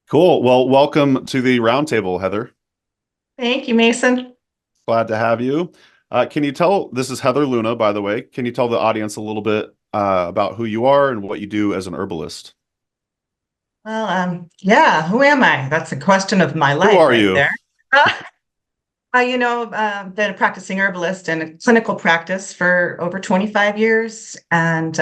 Cool. Well, welcome to the roundtable, Heather. Thank you, Mason. Glad to have you. Can you tell, this is Heather Luna, by the way. Can you tell the audience a little bit about who you are and what you do as an herbalist? Yeah, who am I? That's a question of my Who life are right you? there. Been a practicing herbalist in a clinical practice for over 25 years, and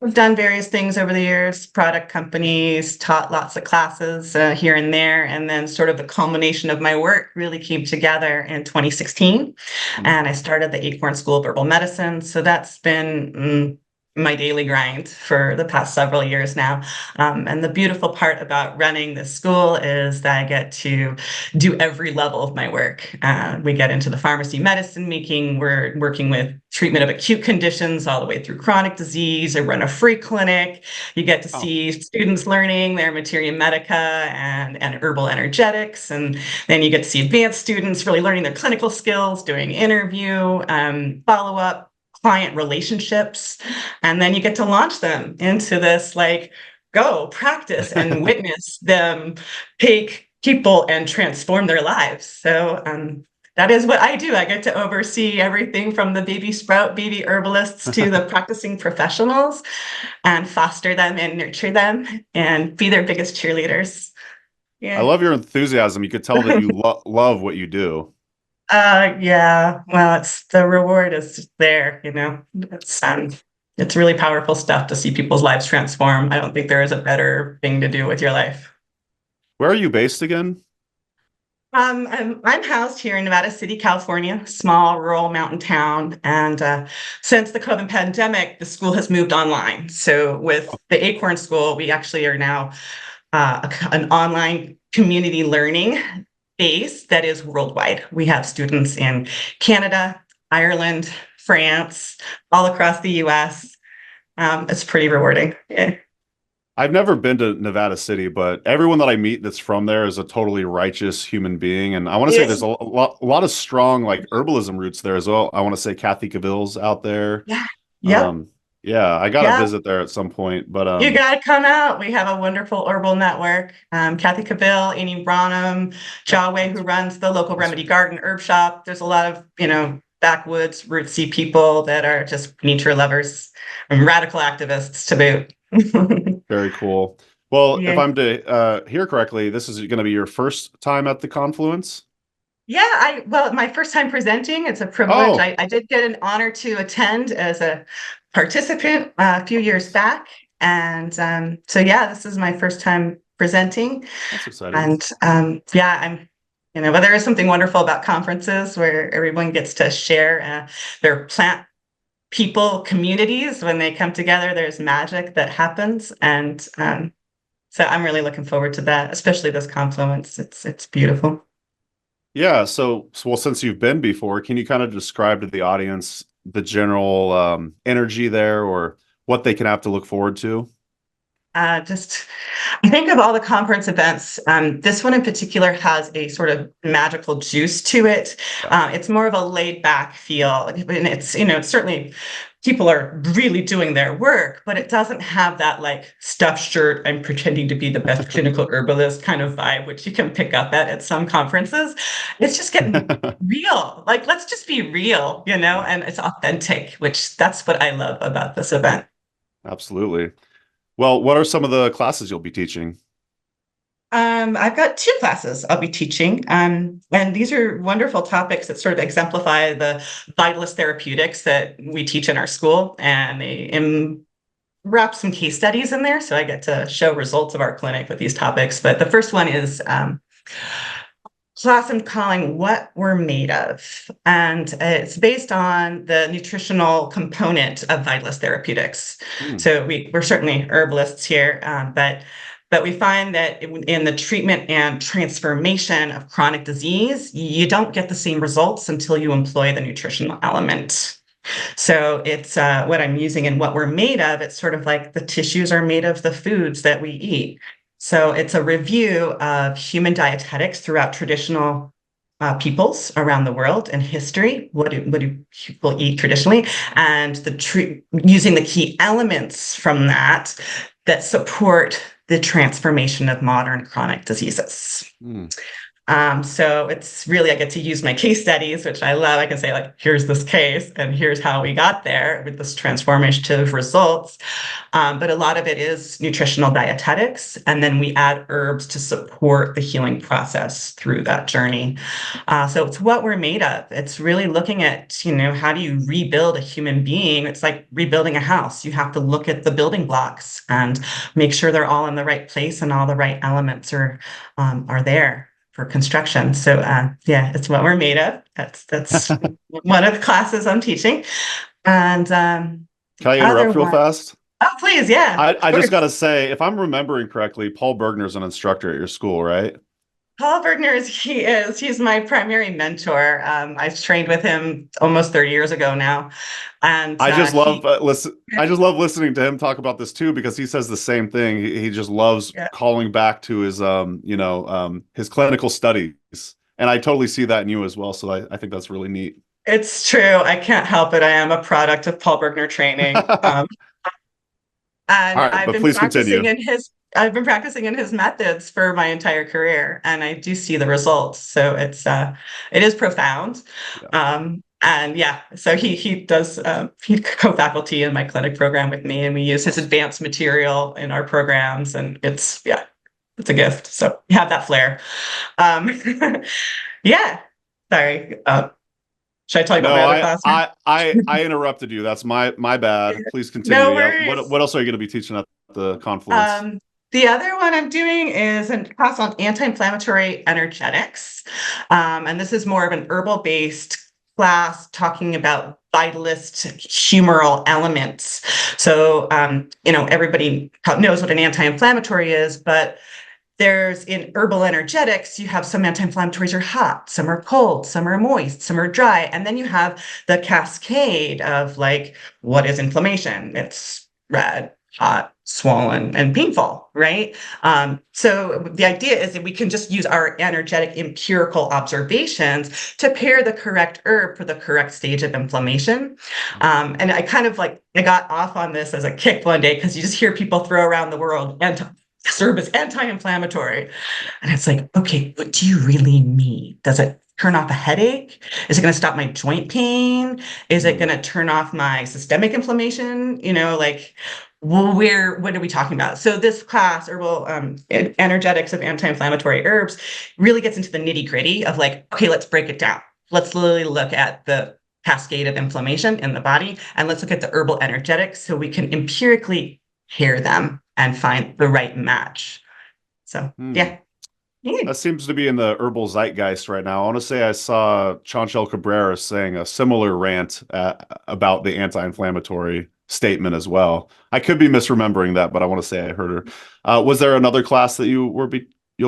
we've done various things over the years, product companies, taught lots of classes here and there, and then sort of the culmination of my work really came together in 2016, Hmm. and I started the Acorn School of Herbal Medicine. So that's been my daily grind for the past several years now. And the beautiful part about running this school is that I get to do every level of my work. We get into the pharmacy medicine making. We're working with treatment of acute conditions all the way through chronic disease. I run a free clinic. You get to Oh, see students learning their materia medica and herbal energetics. And then you get to see advanced students really learning their clinical skills, doing interview, follow-up, client relationships. And then you get to launch them into this like, go practice and witness them take people and transform their lives. So that is what I do. I get to oversee everything from the baby sprout, baby herbalists to the practicing professionals and foster them and nurture them and be their biggest cheerleaders. I Yeah. love your enthusiasm. You could tell that you love what you do. Yeah. Well, it's the reward is there, it's really powerful stuff to see people's lives transform. I don't think there is a better thing to do with your life. Where are you based again? I'm housed here in Nevada City, California, small rural mountain town. And since the COVID pandemic, the school has moved online. So with the Acorn School, we actually are now an online community learning base that is worldwide. We have students in Canada, Ireland, France, all across the US. It's pretty rewarding. Yeah. I've never been to Nevada City, but everyone that I meet that's from there is a totally righteous human being. And I want to say there's Yes. a lot of strong like herbalism roots there as well. I want to say Kathy Cavill's out there. Yeah. Yep. Um, yeah, I gotta Yeah. visit there at some point. But You got to come out. We have a wonderful herbal network. Kathy Cavill, Amy Branham, Jawway, who runs the local that's remedy garden herb shop. There's a lot of, backwoods, rootsy people that are just nature lovers and radical activists to boot. very cool. Well, if Yeah. I'm to hear correctly, this is going to be your first time at the Confluence. Yeah, well, my first time presenting, it's a privilege. Oh, I did get an honor to attend as a participant a few years back. And so, yeah, this is my first time presenting. that's exciting. And yeah, but there is something wonderful about conferences where everyone gets to share their plant people communities. When they come together, there's magic that happens. And so I'm really looking forward to that, especially this confluence. It's beautiful. Yeah, well, since you've been before, can you kind of describe to the audience the general energy there or what they can have to look forward to? Just I think of all the conference events, this one in particular has a sort of magical juice to it. Yeah. It's more of a laid back feel, and it's certainly people are really doing their work, but it doesn't have that like stuffed shirt and pretending to be the best clinical herbalist kind of vibe, which you can pick up at some conferences. It's just getting real. Like, let's just be real, Yeah, and it's authentic, which that's what I love about this event. absolutely. Well, what are some of the classes you'll be teaching? I've got two classes I'll be teaching, and these are wonderful topics that sort of exemplify the vitalist therapeutics that we teach in our school, and they wrap some case studies in there, so I get to show results of our clinic with these topics. But the first one is class I'm calling What We're Made Of, and it's based on the nutritional component of vitalist therapeutics. Hmm. So we're certainly herbalists here, but we find that in the treatment and transformation of chronic disease, you don't get the same results until you employ the nutritional element. So it's what I'm using and what we're made of. It's sort of like the tissues are made of the foods that we eat. So it's a review of human dietetics throughout traditional peoples around the world and history. What do people eat traditionally? And using the key elements from that support the transformation of modern chronic diseases. Mm. So it's really, I get to use my case studies, which I love. I can say, like, here's this case and here's how we got there with this transformative results. But a lot of it is nutritional dietetics. And then we add herbs to support the healing process through that journey. So it's what we're made of. It's really looking at, how do you rebuild a human being? It's like rebuilding a house. You have to look at the building blocks and make sure they're all in the right place and all the right elements are there for construction. So yeah, it's what we're made of. That's one of the classes I'm teaching. And Can I the other interrupt real one, fast? oh please, yeah, I of just got course. to say, if I'm remembering correctly, Paul Bergner's an instructor at your school, right? Paul Bergner he's my primary mentor. I've trained with him almost 30 years ago now. And I just he love listen. I just love listening to him talk about this too because he says the same thing. He just loves yeah, calling back to his his clinical studies, and I totally see that in you as well. So I think that's really neat. it's true. I can't help it. I am a product of Paul Bergner training. All And right, but please continue. I've been practicing in his methods for my entire career, and I do see the results. So it is profound. Yeah. And yeah, so he does he co-faculty in my clinic program with me, and we use his advanced material in our programs, and it's a gift. So we have that flair. Um, yeah. Sorry. Should I tell you about my No, other class now? I interrupted you. That's my bad. Please continue. No Yeah. worries. What else are you going to be teaching at the Confluence? Um, the other one I'm doing is a class on anti-inflammatory energetics. And this is more of an herbal-based class talking about vitalist humoral elements. So, everybody knows what an anti-inflammatory is, but there's in herbal energetics, you have some anti-inflammatories are hot, some are cold, some are moist, some are dry. And then you have the cascade of, like, what is inflammation? It's red, hot, swollen, and painful, right? So the idea is that we can just use our energetic empirical observations to pair the correct herb for the correct stage of inflammation. And I kind of I got off on this as a kick one day because you just hear people throw around the world and herb is anti-inflammatory. And it's like, okay, what do you really mean? Does it turn off a headache? Is it going to stop my joint pain? Is it going to turn off my systemic inflammation? What are we talking about? So this class, herbal energetics of anti-inflammatory herbs, really gets into the nitty-gritty of, like, okay, let's break it down. Let's literally look at the cascade of inflammation in the body, and let's look at the herbal energetics so we can empirically pair them and find the right match. So yeah. That seems to be in the herbal zeitgeist right now. I want to say I saw Chanchel Cabrera saying a similar rant about the anti-inflammatory statement as well. I could be misremembering that, but I want to say I heard her. Was there another class that you'll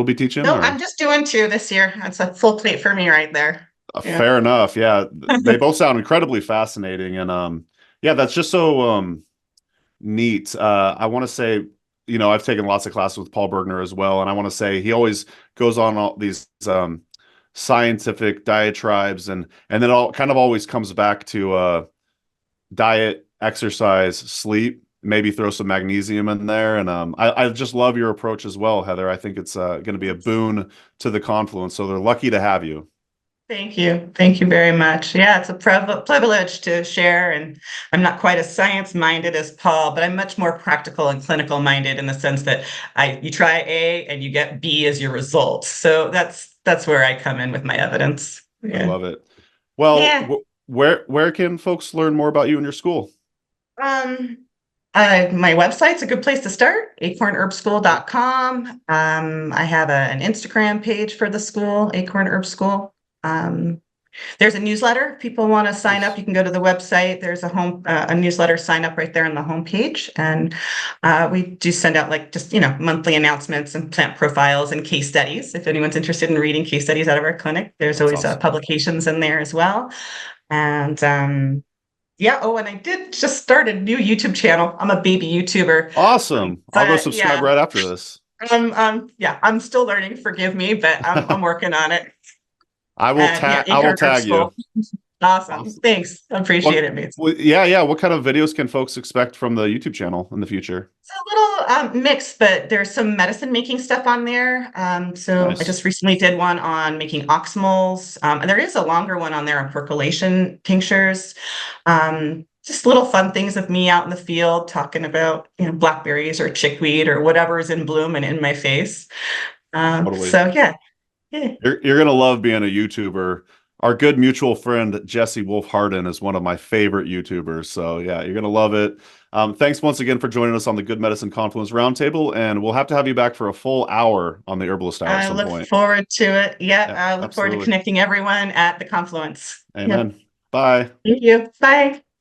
be teaching, No, or? I'm just doing two this year. That's a full plate for me right there. Yeah. Fair enough. Yeah, they both sound incredibly fascinating, and yeah, that's just so neat. I want to say, I've taken lots of classes with Paul Bergner as well, and I want to say he always goes on all these scientific diatribes, and then all kind of always comes back to diet, exercise, sleep. Maybe throw some magnesium in there, and I just love your approach as well, Heather. I think it's going to be a boon to the Confluence, so they're lucky to have you. Thank you. Thank you very much. Yeah, it's a privilege to share. And I'm not quite as science-minded as Paul, but I'm much more practical and clinical minded in the sense that you try A and you get B as your result. So that's where I come in with my evidence. I Yeah. love it. Well, Yeah. where can folks learn more about you and your school? Um, my website's a good place to start, acornherbschool.com. I have an Instagram page for the school, Acorn Herb School. There's a newsletter. If people want to sign up, Nice. you can go to the website. There's a newsletter sign up right there on the homepage. And we do send out, like, just, monthly announcements and plant profiles and case studies. If anyone's interested in reading case studies out of our clinic, there's That's always awesome. publications in there as well. And yeah. Oh, and I did just start a new YouTube channel. I'm a baby YouTuber. Awesome. I'll go But subscribe yeah, right after this. yeah, I'm still learning. Forgive me, but I'm working on it. And yeah, I will Acorn Herb tag School. you. Awesome. Awesome. Thanks. Appreciate What, it, Mates. yeah. What kind of videos can folks expect from the YouTube channel in the future? It's a little mix, but there's some medicine making stuff on there. So I Nice. just recently did one on making oximals. And there is a longer one on there on percolation tinctures. Just little fun things of me out in the field talking about, blackberries or chickweed or whatever is in bloom and in my face. Totally. So yeah. Yeah. You're gonna love being a YouTuber. Our good mutual friend Jesse Wolf Harden is one of my favorite YouTubers. So yeah, you're gonna love it. Thanks once again for joining us on the Good Medicine Confluence Roundtable, and we'll have to have you back for a full hour on the Herbalist Hour at I some look point. forward to it. Yeah, Yeah, I look forward to absolutely. connecting everyone at the Confluence. Yep. Amen. Bye. Thank you. Bye.